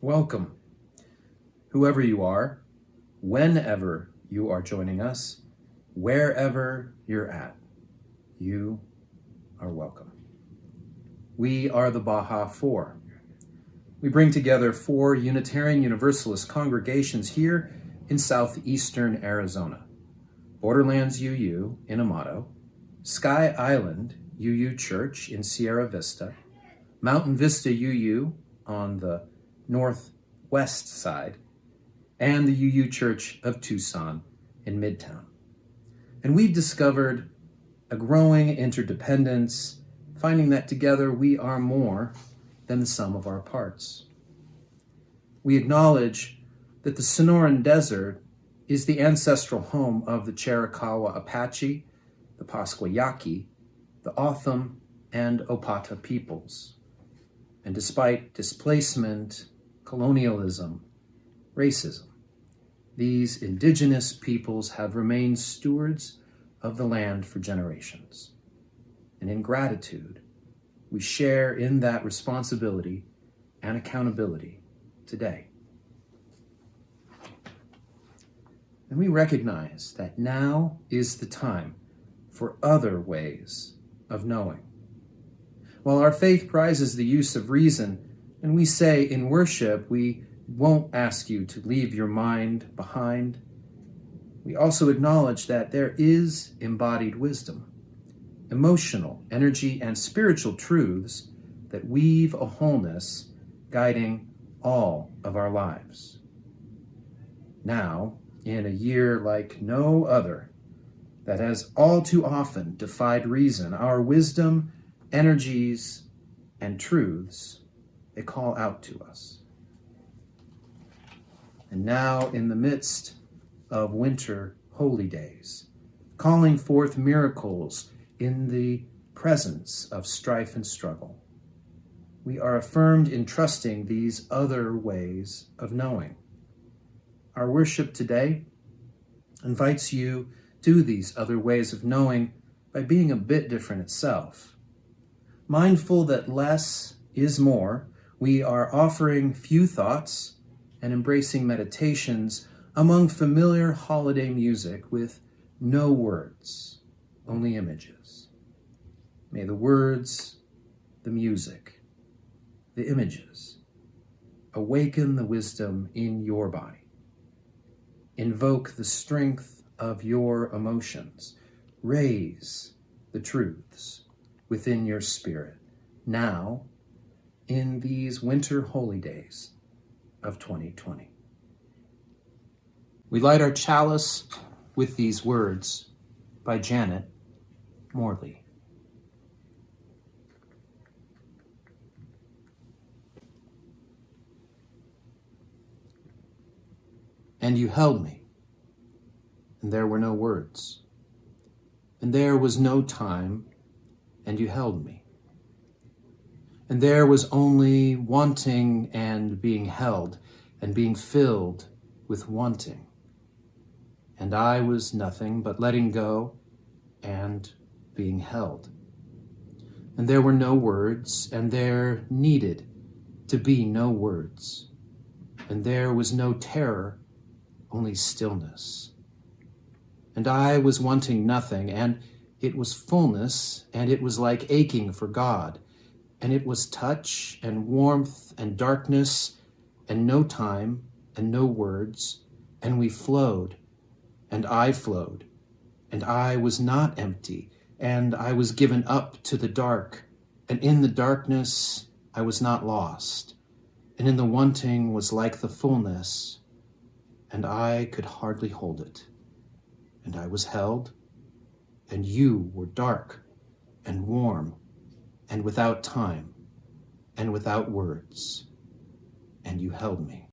Welcome, whoever you are, whenever you are joining us, wherever you're at, you are welcome. We are the Baja 4. We bring together 4 Unitarian Universalist congregations here in southeastern Arizona. Borderlands UU in Amado, Sky Island UU Church in Sierra Vista, Mountain Vista UU on the northwest side, and the UU Church of Tucson in Midtown. And we've discovered a growing interdependence, finding that together we are more than the sum of our parts. We acknowledge that the Sonoran Desert is the ancestral home of the Chiricahua Apache, the Pasquayaqui, the Otham, and Opata peoples. And despite displacement, colonialism, racism, these indigenous peoples have remained stewards of the land for generations. And in gratitude, we share in that responsibility and accountability today. And we recognize that now is the time for other ways of knowing. While our faith prizes the use of reason, and we say in worship, we won't ask you to leave your mind behind, we also acknowledge that there is embodied wisdom, emotional, energy, and spiritual truths that weave a wholeness guiding all of our lives. Now, in a year like no other, that has all too often defied reason, our wisdom, energies, and truths, they call out to us. And now, in the midst of winter holy days, calling forth miracles in the presence of strife and struggle, we are affirmed in trusting these other ways of knowing. Our worship today invites you to these other ways of knowing by being a bit different itself. Mindful that less is more, we are offering few thoughts and embracing meditations among familiar holiday music with no words, only images. May the words, the music, the images awaken the wisdom in your body. Invoke the strength of your emotions. Raise the truths within your spirit now in these winter holy days of 2020. We light our chalice with these words by Janet Morley. And you held me, and there were no words, and there was no time, and you held me. And there was only wanting and being held, and being filled with wanting. And I was nothing but letting go and being held. And there were no words, and there needed to be no words. And there was no terror, only stillness. And I was wanting nothing, and it was fullness, and it was like aching for God, and it was touch and warmth and darkness and no time and no words, and we flowed, and I flowed, and I was not empty, and I was given up to the dark, and in the darkness I was not lost, and in the wanting was like the fullness, and I could hardly hold it. And I was held, and you were dark and warm and without time and without words, and you held me.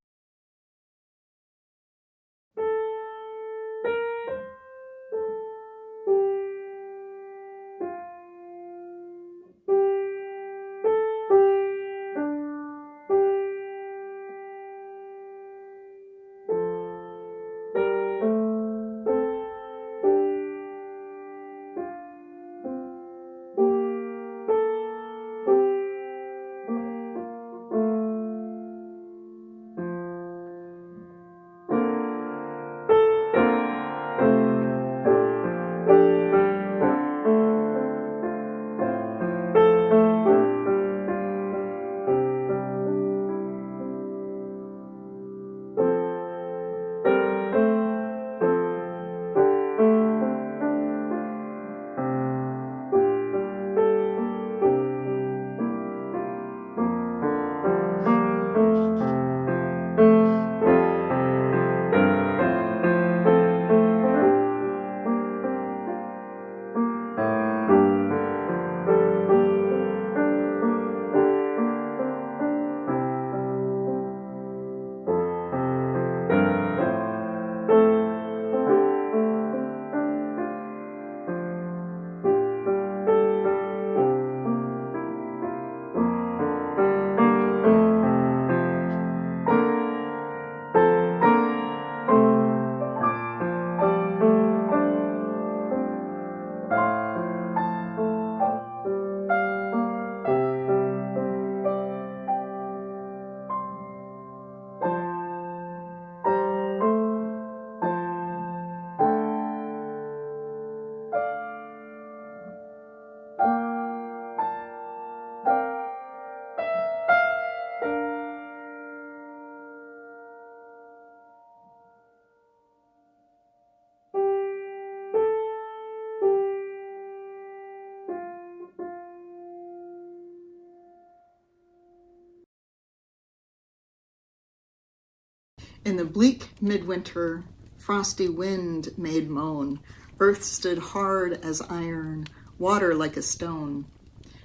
In the bleak midwinter, frosty wind made moan. Earth stood hard as iron, water like a stone.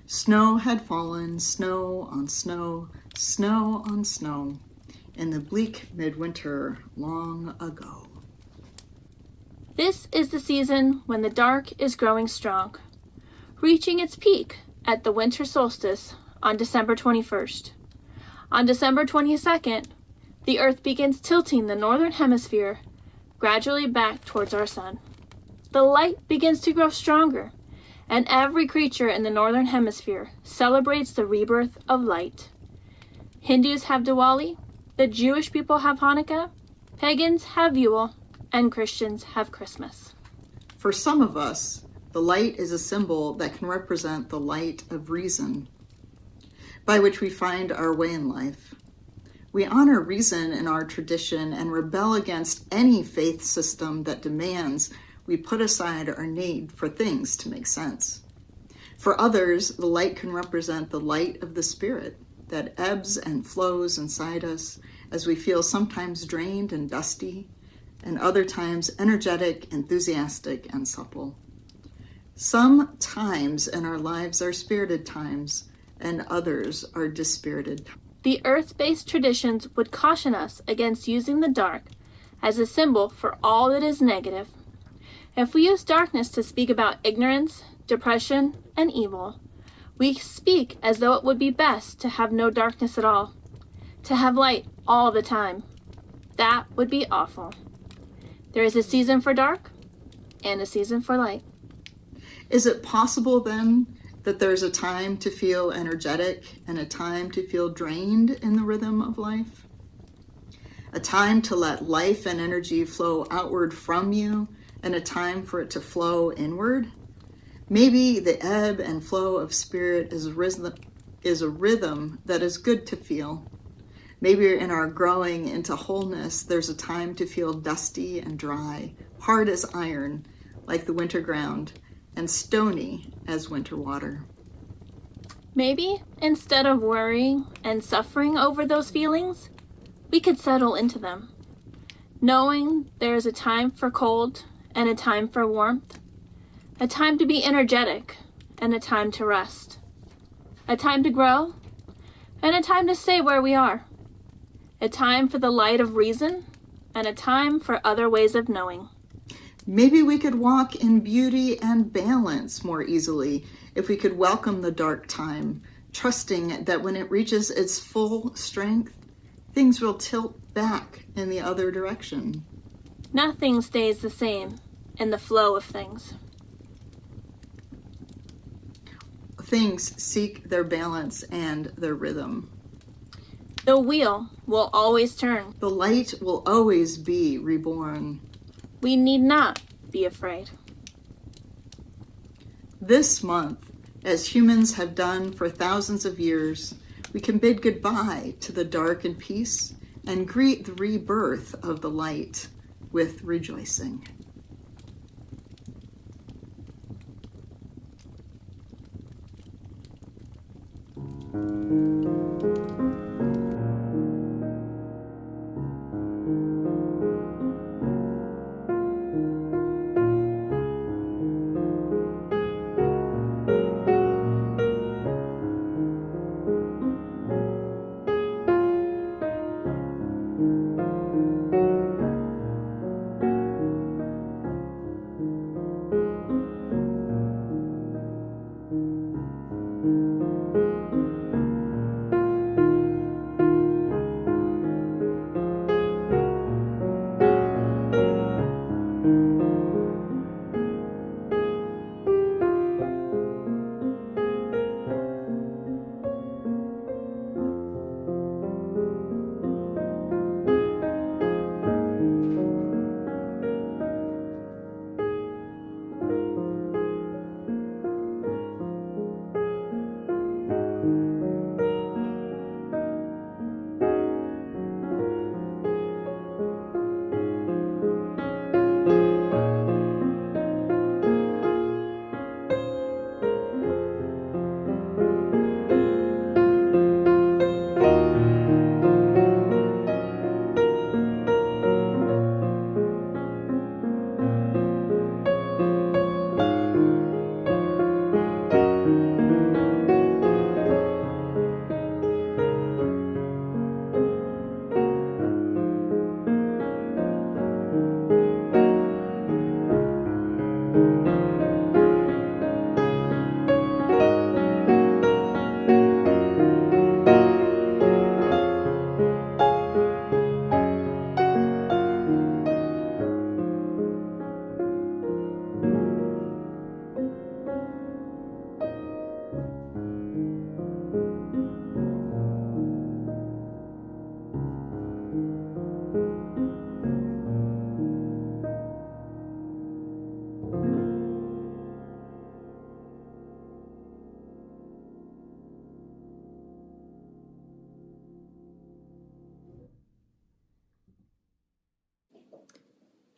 Snow had fallen, snow on snow, snow on snow, in the bleak midwinter long ago. This is the season when the dark is growing strong, reaching its peak at the winter solstice on December 21st. On December 22nd, the Earth begins tilting the northern hemisphere gradually back towards our sun. The light begins to grow stronger, and every creature in the northern hemisphere celebrates the rebirth of light. Hindus have Diwali, the Jewish people have Hanukkah, pagans have Yule, and Christians have Christmas. For some of us, the light is a symbol that can represent the light of reason, by which we find our way in life. We honor reason in our tradition and rebel against any faith system that demands we put aside our need for things to make sense. For others, the light can represent the light of the Spirit that ebbs and flows inside us as we feel sometimes drained and dusty, and other times energetic, enthusiastic, and supple. Some times in our lives are spirited times, and others are dispirited. The earth-based traditions would caution us against using the dark as a symbol for all that is negative. If we use darkness to speak about ignorance, depression, and evil, we speak as though it would be best to have no darkness at all, to have light all the time. That would be awful. There is a season for dark and a season for light. Is it possible then that there's a time to feel energetic and a time to feel drained in the rhythm of life? A time to let life and energy flow outward from you and a time for it to flow inward? Maybe the ebb and flow of spirit is a rhythm that is good to feel. Maybe in our growing into wholeness, there's a time to feel dusty and dry, hard as iron, like the winter ground, and stony as winter water. Maybe instead of worrying and suffering over those feelings, we could settle into them, knowing there is a time for cold and a time for warmth, a time to be energetic and a time to rest, a time to grow and a time to stay where we are, a time for the light of reason and a time for other ways of knowing. Maybe we could walk in beauty and balance more easily if we could welcome the dark time, trusting that when it reaches its full strength, things will tilt back in the other direction. Nothing stays the same in the flow of things. Things seek their balance and their rhythm. The wheel will always turn. The light will always be reborn. We need not be afraid. This month, as humans have done for thousands of years, we can bid goodbye to the dark and peace and greet the rebirth of the light with rejoicing.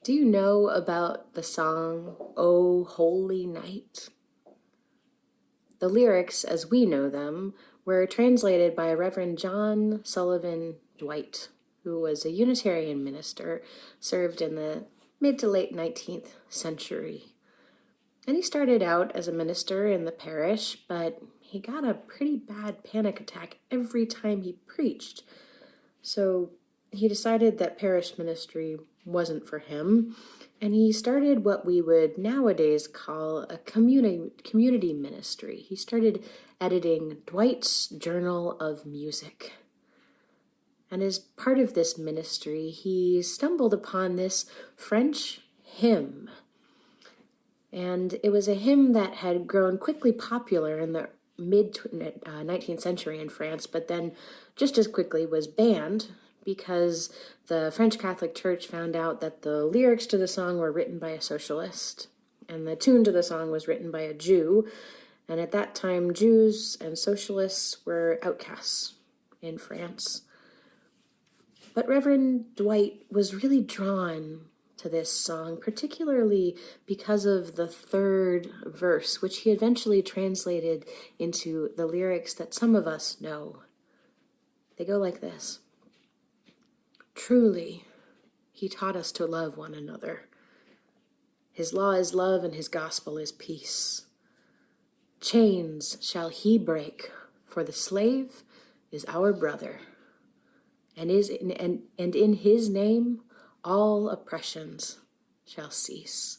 Do you know about the song, "O Holy Night"? The lyrics, as we know them, were translated by Reverend John Sullivan Dwight, who was a Unitarian minister, served in the mid to late 19th century. And he started out as a minister in the parish, but he got a pretty bad panic attack every time he preached. So he decided that parish ministry wasn't for him, and he started what we would nowadays call a community ministry. He started editing Dwight's Journal of Music. And as part of this ministry, he stumbled upon this French hymn. And it was a hymn that had grown quickly popular in the mid-19th century in France, but then just as quickly was banned because the French Catholic Church found out that the lyrics to the song were written by a socialist, and the tune to the song was written by a Jew, and at that time, Jews and socialists were outcasts in France. But Reverend Dwight was really drawn to this song, particularly because of the third verse, which he eventually translated into the lyrics that some of us know. They go like this. Truly, he taught us to love one another. His law is love and his gospel is peace. Chains shall he break, for the slave is our brother, and in his name all oppressions shall cease.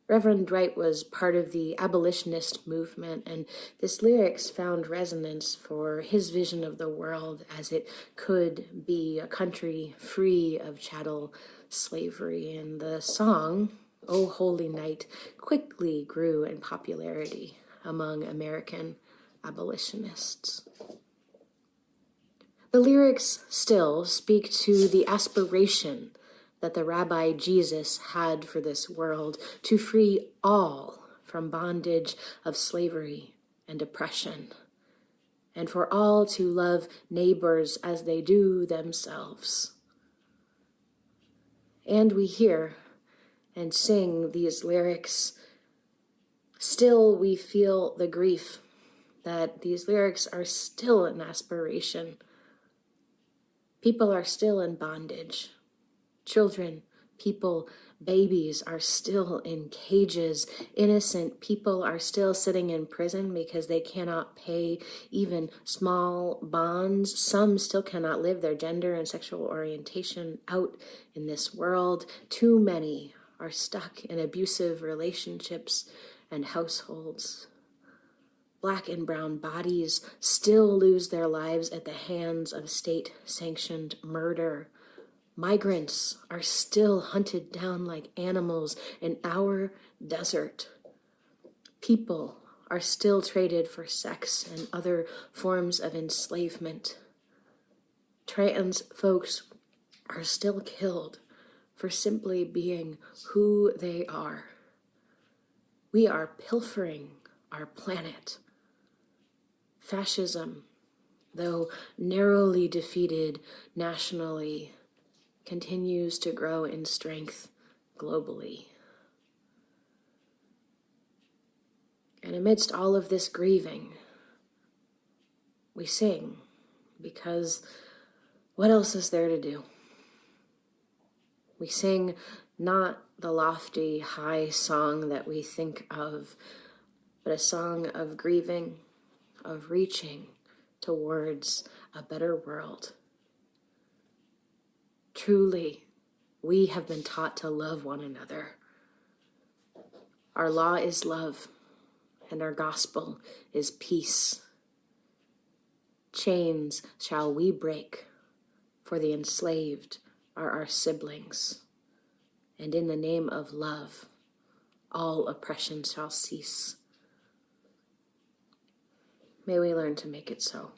Reverend Dwight was part of the abolitionist movement, and this lyrics found resonance for his vision of the world as it could be a country free of chattel slavery. And the song, "O Holy Night," quickly grew in popularity among American abolitionists. The lyrics still speak to the aspiration that the Rabbi Jesus had for this world, to free all from bondage of slavery and oppression, and for all to love neighbors as they do themselves. And we hear and sing these lyrics. Still, we feel the grief that these lyrics are still an aspiration. People are still in bondage. Children, people, babies are still in cages. Innocent people are still sitting in prison because they cannot pay even small bonds. Some still cannot live their gender and sexual orientation out in this world. Too many are stuck in abusive relationships and households. Black and brown bodies still lose their lives at the hands of state-sanctioned murder. Migrants are still hunted down like animals in our desert. People are still traded for sex and other forms of enslavement. Trans folks are still killed for simply being who they are. We are pilfering our planet. Fascism, though narrowly defeated nationally, continues to grow in strength globally. And amidst all of this grieving, we sing, because what else is there to do? We sing not the lofty, high song that we think of, but a song of grieving, of reaching towards a better world. Truly, we have been taught to love one another. Our law is love, and our gospel is peace. Chains shall we break, for the enslaved are our siblings. And in the name of love, all oppression shall cease. May we learn to make it so.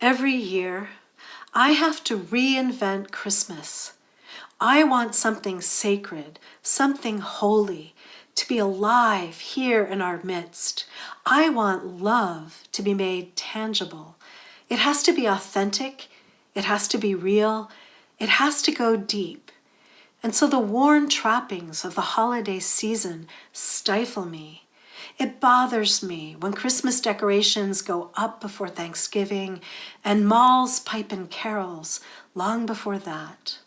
Every year, I have to reinvent Christmas. I want something sacred, something holy, to be alive here in our midst. I want love to be made tangible. It has to be authentic. It has to be real. It has to go deep. And so the worn trappings of the holiday season stifle me. It bothers me when Christmas decorations go up before Thanksgiving and malls pipe in carols long before that.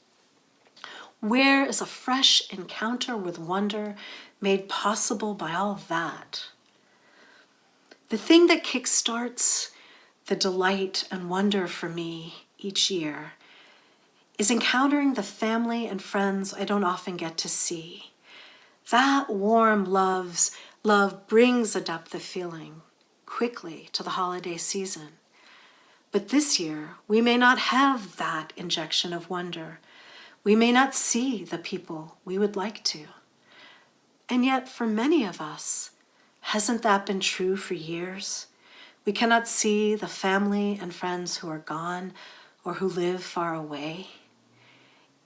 Where is a fresh encounter with wonder made possible by all that? The thing that kickstarts the delight and wonder for me each year is encountering the family and friends I don't often get to see. That warm love brings a depth of feeling quickly to the holiday season. But this year, we may not have that injection of wonder. We may not see the people we would like to. And yet, for many of us, hasn't that been true for years? We cannot see the family and friends who are gone or who live far away.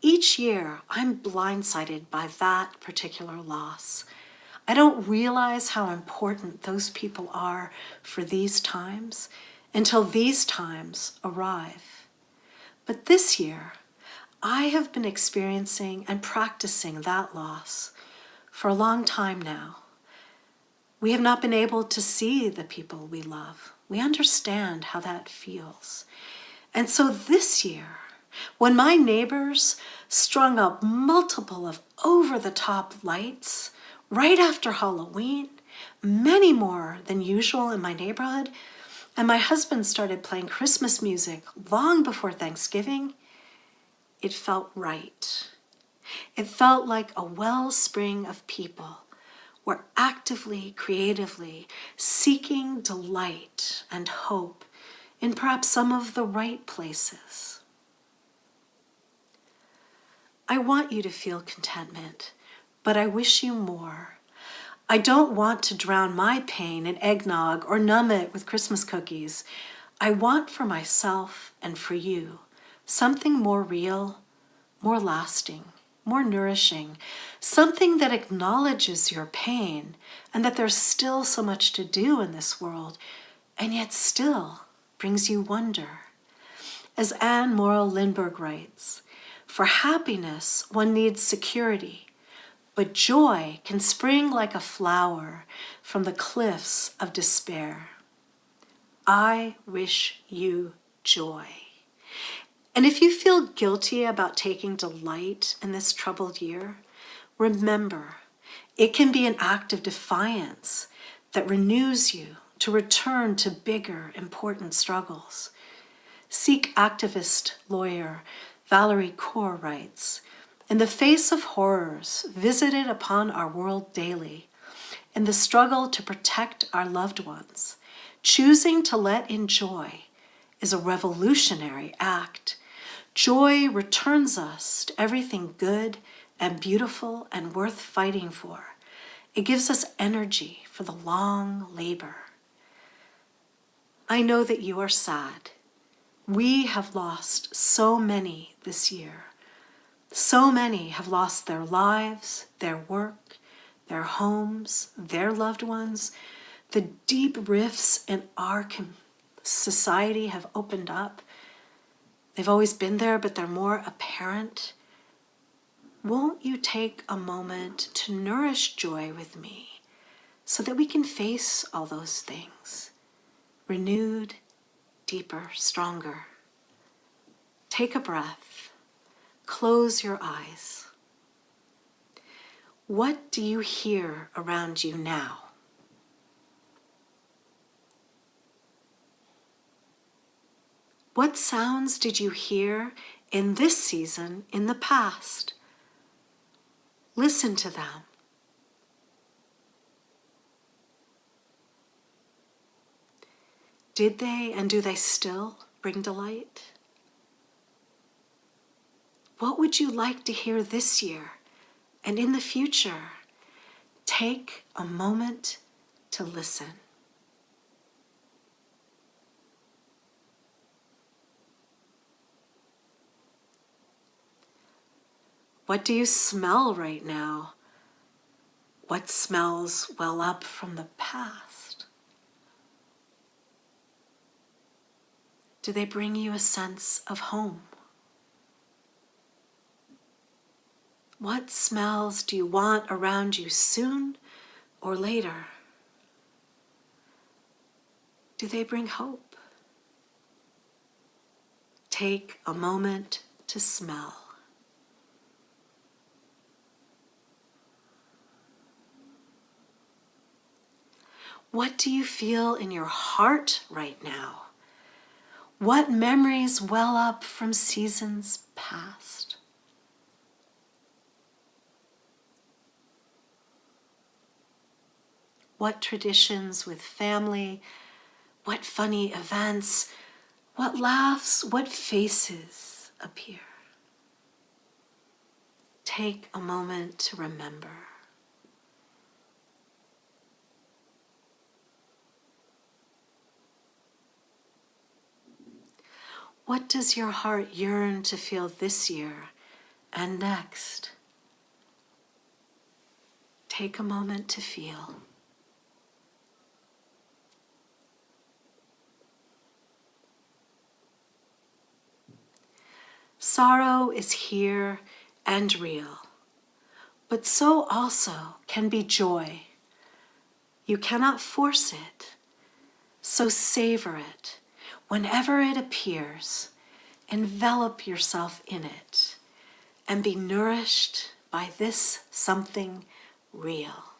Each year, I'm blindsided by that particular loss. I don't realize how important those people are for these times until these times arrive. But this year, I have been experiencing and practicing that loss for a long time now. We have not been able to see the people we love. We understand how that feels. And so this year, when my neighbors strung up multiple of over-the-top lights right after Halloween, many more than usual in my neighborhood, and my husband started playing Christmas music long before Thanksgiving, it felt right. It felt like a wellspring of people were actively, creatively seeking delight and hope in perhaps some of the right places. I want you to feel contentment, but I wish you more. I don't want to drown my pain in eggnog or numb it with Christmas cookies. I want for myself and for you something more real, more lasting, more nourishing, something that acknowledges your pain and that there's still so much to do in this world, and yet still brings you wonder. As Anne Morrow Lindbergh writes, for happiness, one needs security, but joy can spring like a flower from the cliffs of despair. I wish you joy. And if you feel guilty about taking delight in this troubled year, remember, it can be an act of defiance that renews you to return to bigger, important struggles. Sikh activist lawyer Valerie Kaur writes, in the face of horrors visited upon our world daily, in the struggle to protect our loved ones, choosing to let in joy is a revolutionary act. Joy returns us to everything good and beautiful and worth fighting for. It gives us energy for the long labor. I know that you are sad. We have lost so many this year. So many have lost their lives, their work, their homes, their loved ones. The deep rifts in our society have opened up. They've always been there, but they're more apparent. Won't you take a moment to nourish joy with me so that we can face all those things, renewed, deeper, stronger? Take a breath. Close your eyes. What do you hear around you now? What sounds did you hear in this season in the past? Listen to them. Did they and do they still bring delight? What would you like to hear this year and in the future? Take a moment to listen. What do you smell right now? What smells well up from the past? Do they bring you a sense of home? What smells do you want around you soon or later? Do they bring hope? Take a moment to smell. What do you feel in your heart right now? What memories well up from seasons past? What traditions with family? What funny events? What laughs? What faces appear? Take a moment to remember. What does your heart yearn to feel this year and next? Take a moment to feel. Sorrow is here and real, but so also can be joy. You cannot force it, so savor it. Whenever it appears, envelop yourself in it and be nourished by this something real.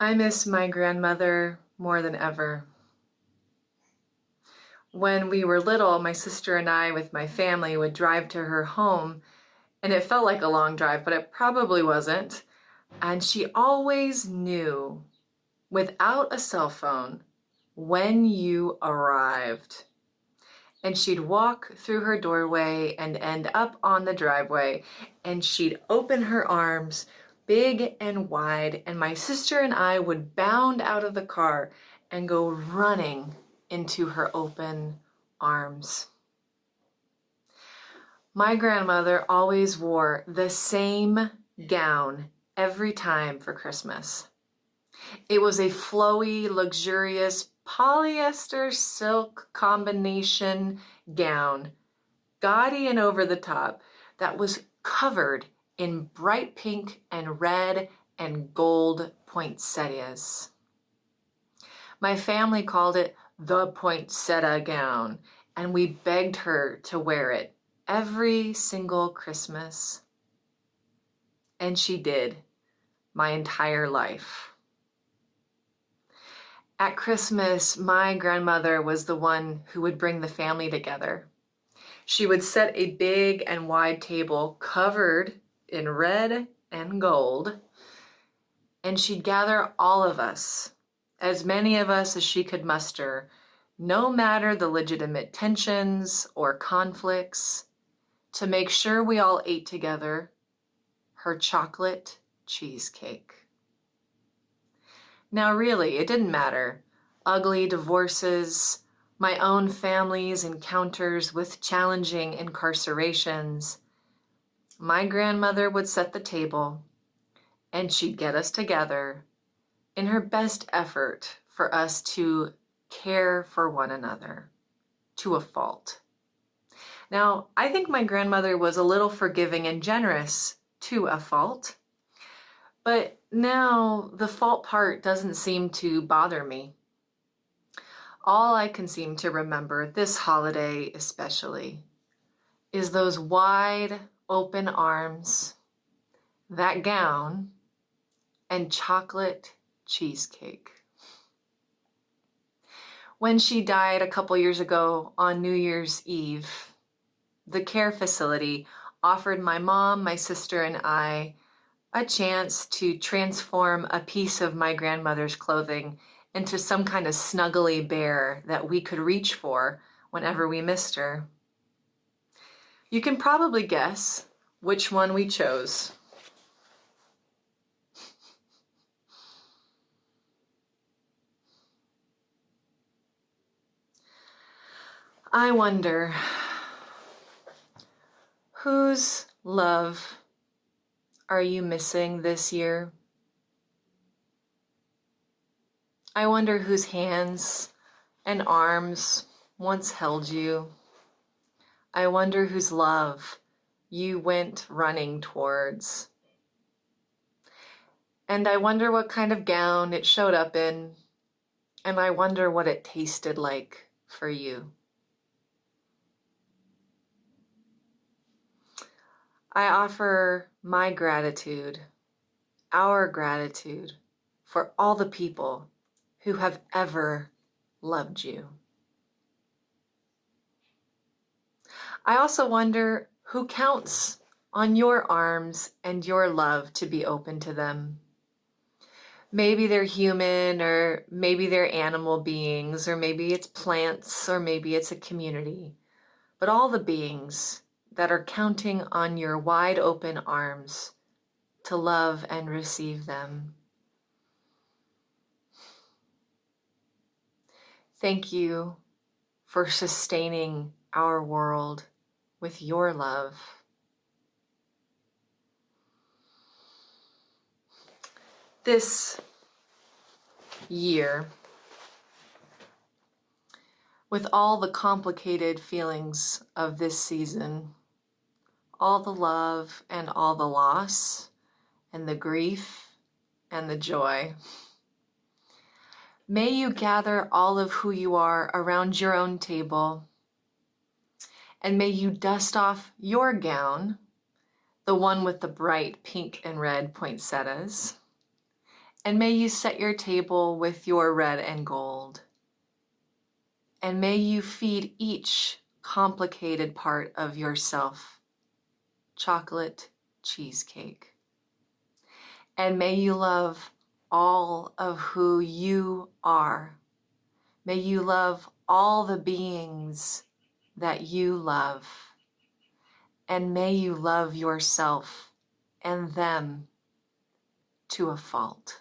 I miss my grandmother more than ever. When we were little, my sister and I, with my family, would drive to her home, and it felt like a long drive, but it probably wasn't. And she always knew, without a cell phone, when you arrived. And she'd walk through her doorway and end up on the driveway, and she'd open her arms big and wide, and my sister and I would bound out of the car and go running into her open arms. My grandmother always wore the same gown every time for Christmas. It was a flowy, luxurious polyester silk combination gown, gaudy and over the top, that was covered in bright pink and red and gold poinsettias. My family called it the poinsettia gown, and we begged her to wear it every single Christmas. And she did, my entire life. At Christmas, my grandmother was the one who would bring the family together. She would set a big and wide table covered in red and gold, and she'd gather all of us, as many of us as she could muster, no matter the legitimate tensions or conflicts, to make sure we all ate together her chocolate cheesecake. Now really, it didn't matter. Ugly divorces, my own family's encounters with challenging incarcerations. My grandmother would set the table, and she'd get us together in her best effort for us to care for one another, to a fault. Now, I think my grandmother was a little forgiving and generous to a fault, but now the fault part doesn't seem to bother me. All I can seem to remember this holiday especially is those wide open arms, that gown, and chocolate cheesecake. When she died a couple years ago on New Year's Eve, the care facility offered my mom, my sister, and I a chance to transform a piece of my grandmother's clothing into some kind of snuggly bear that we could reach for whenever we missed her. You can probably guess which one we chose. I wonder, whose love are you missing this year? I wonder whose hands and arms once held you. I wonder whose love you went running towards. And I wonder what kind of gown it showed up in, and I wonder what it tasted like for you. I offer my gratitude, our gratitude, for all the people who have ever loved you. I also wonder who counts on your arms and your love to be open to them. Maybe they're human, or maybe they're animal beings, or maybe it's plants, or maybe it's a community. But all the beings that are counting on your wide open arms to love and receive them. Thank you for sustaining our world with your love. This year, with all the complicated feelings of this season, all the love and all the loss and the grief and the joy, may you gather all of who you are around your own table, and may you dust off your gown, the one with the bright pink and red poinsettias, and may you set your table with your red and gold, and may you feed each complicated part of yourself chocolate cheesecake, and may you love all of who you are. May you love all the beings that you love, and may you love yourself and them to a fault.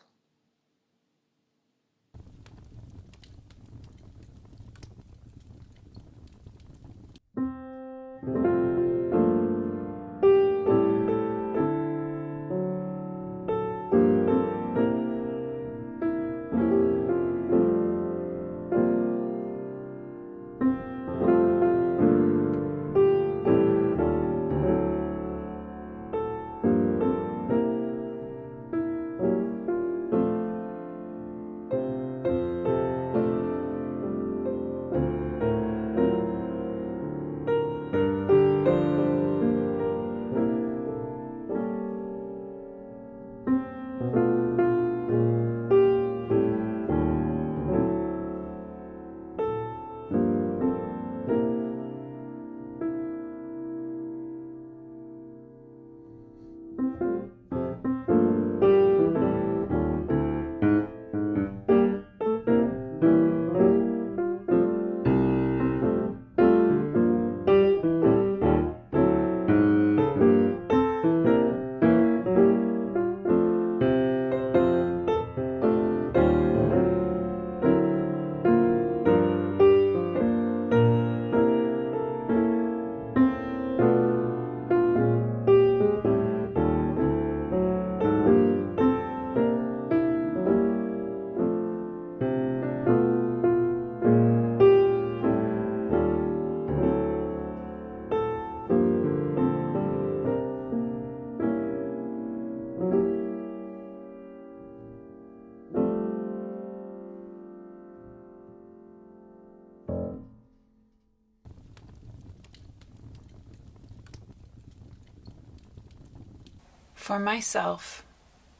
For myself,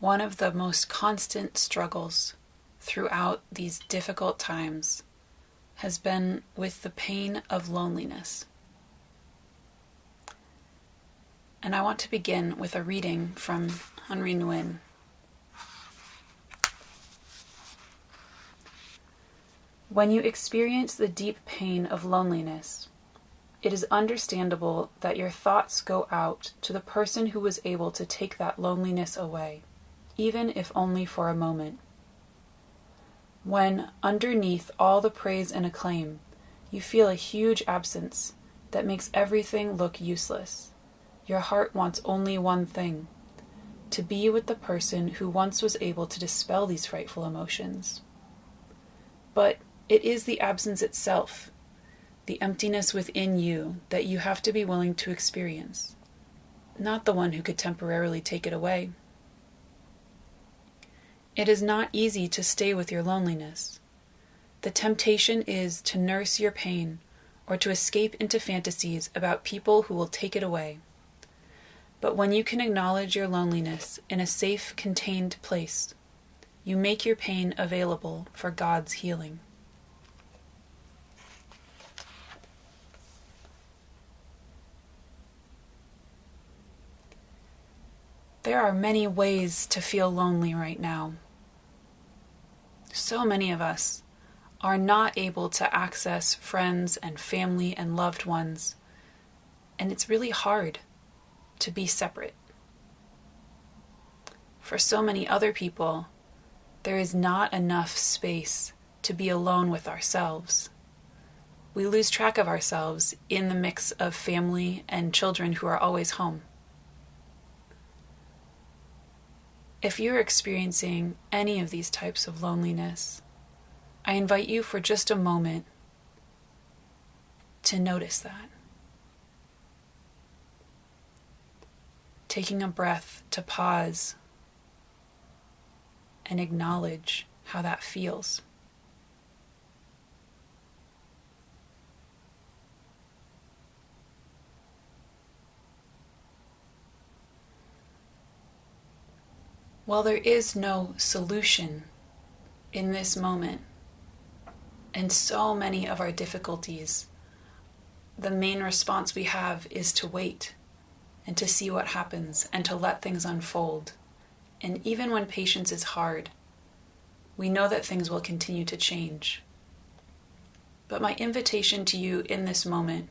one of the most constant struggles throughout these difficult times has been with the pain of loneliness. And I want to begin with a reading from Henry Nguyen. When you experience the deep pain of loneliness, it is understandable that your thoughts go out to the person who was able to take that loneliness away, even if only for a moment. When, underneath all the praise and acclaim, you feel a huge absence that makes everything look useless, your heart wants only one thing: to be with the person who once was able to dispel these frightful emotions. But it is the absence itself, the emptiness within you, that you have to be willing to experience, not the one who could temporarily take it away. It is not easy to stay with your loneliness. The temptation is to nurse your pain or to escape into fantasies about people who will take it away. But when you can acknowledge your loneliness in a safe, contained place, you make your pain available for God's healing. There are many ways to feel lonely right now. So many of us are not able to access friends and family and loved ones, and it's really hard to be separate. For so many other people, there is not enough space to be alone with ourselves. We lose track of ourselves in the mix of family and children who are always home. If you're experiencing any of these types of loneliness, I invite you for just a moment to notice that. Taking a breath to pause and acknowledge how that feels. While there is no solution in this moment, and so many of our difficulties, the main response we have is to wait and to see what happens and to let things unfold. And even when patience is hard, we know that things will continue to change. But my invitation to you in this moment,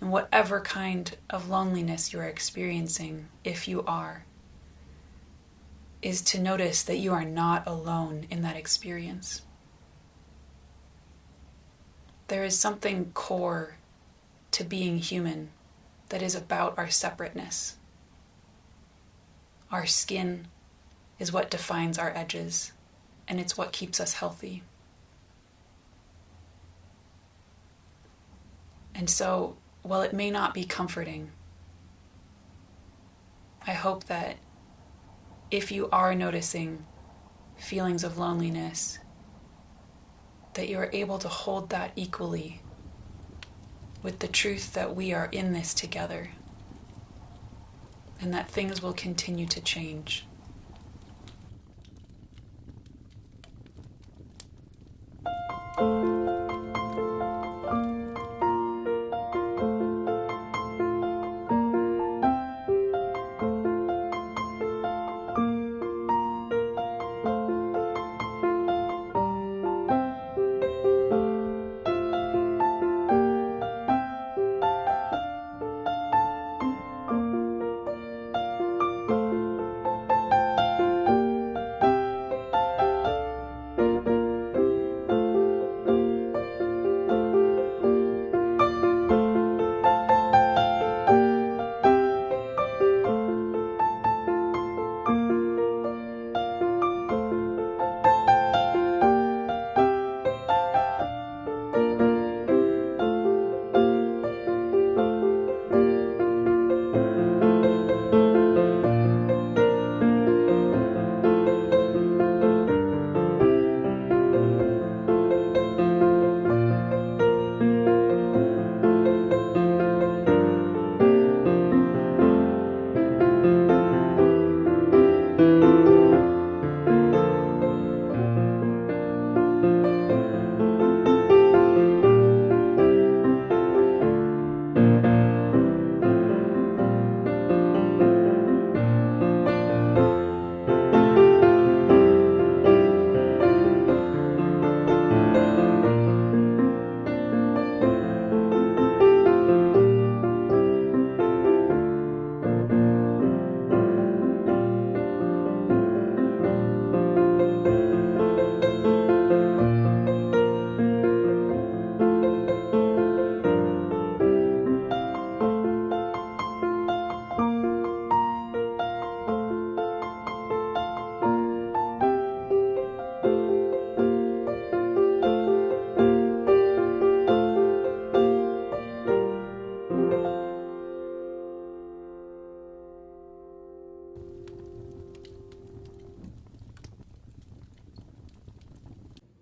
in whatever kind of loneliness you are experiencing, if you are, is to notice that you are not alone in that experience. There is something core to being human that is about our separateness. Our skin is what defines our edges, and it's what keeps us healthy. And so, while it may not be comforting, I hope that if you are noticing feelings of loneliness, that you are able to hold that equally with the truth that we are in this together and that things will continue to change.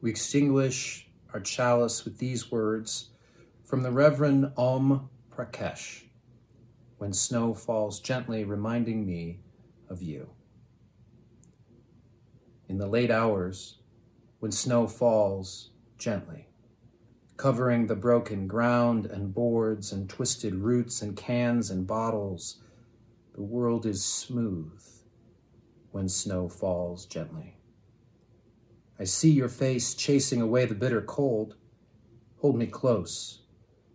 we extinguish our chalice with these words from the Reverend Om Prakesh, when snow falls gently, reminding me of you. In the late hours, when snow falls gently, covering the broken ground and boards and twisted roots and cans and bottles, the world is smooth when snow falls gently. I see your face chasing away the bitter cold. Hold me close.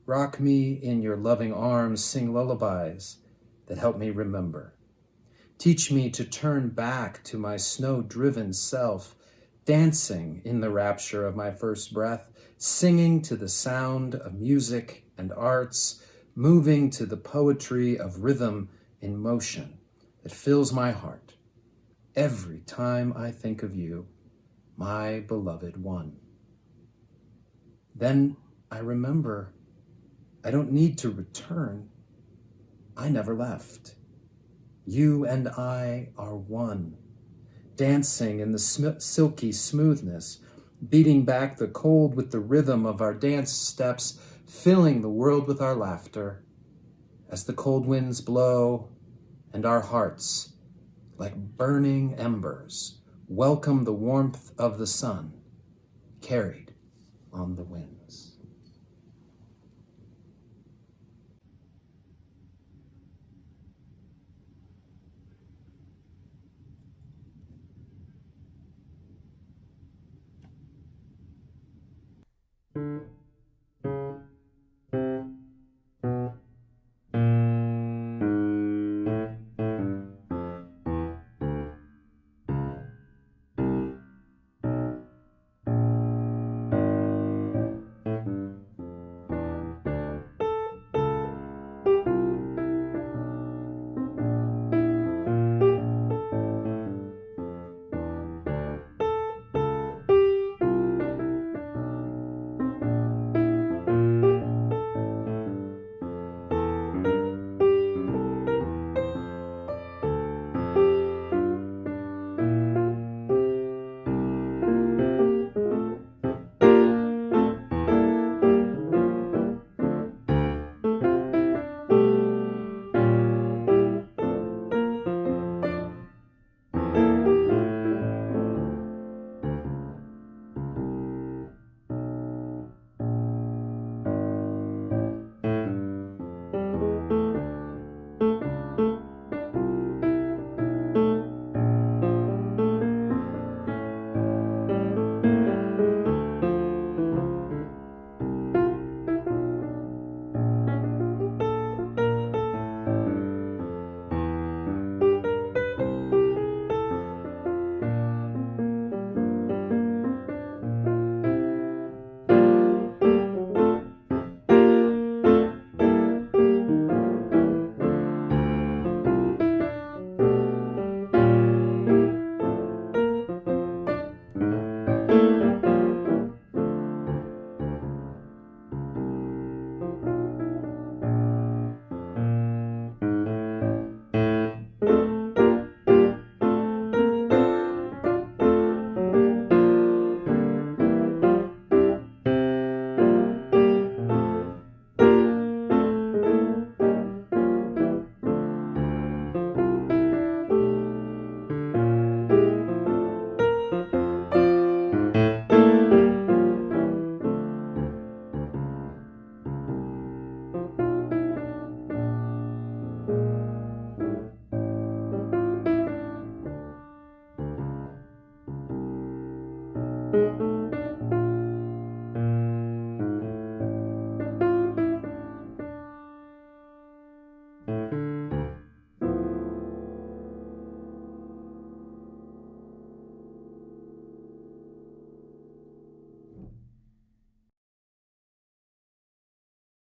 Rock me in your loving arms. Sing lullabies that help me remember. Teach me to turn back to my snow-driven self, dancing in the rapture of my first breath, singing to the sound of music and arts, moving to the poetry of rhythm in motion that fills my heart every time I think of you, my beloved one. Then I remember I don't need to return. I never left. You and I are one, dancing in the silky smoothness, beating back the cold with the rhythm of our dance steps, filling the world with our laughter as the cold winds blow and our hearts, like burning embers, welcome the warmth of the sun, carried on the winds.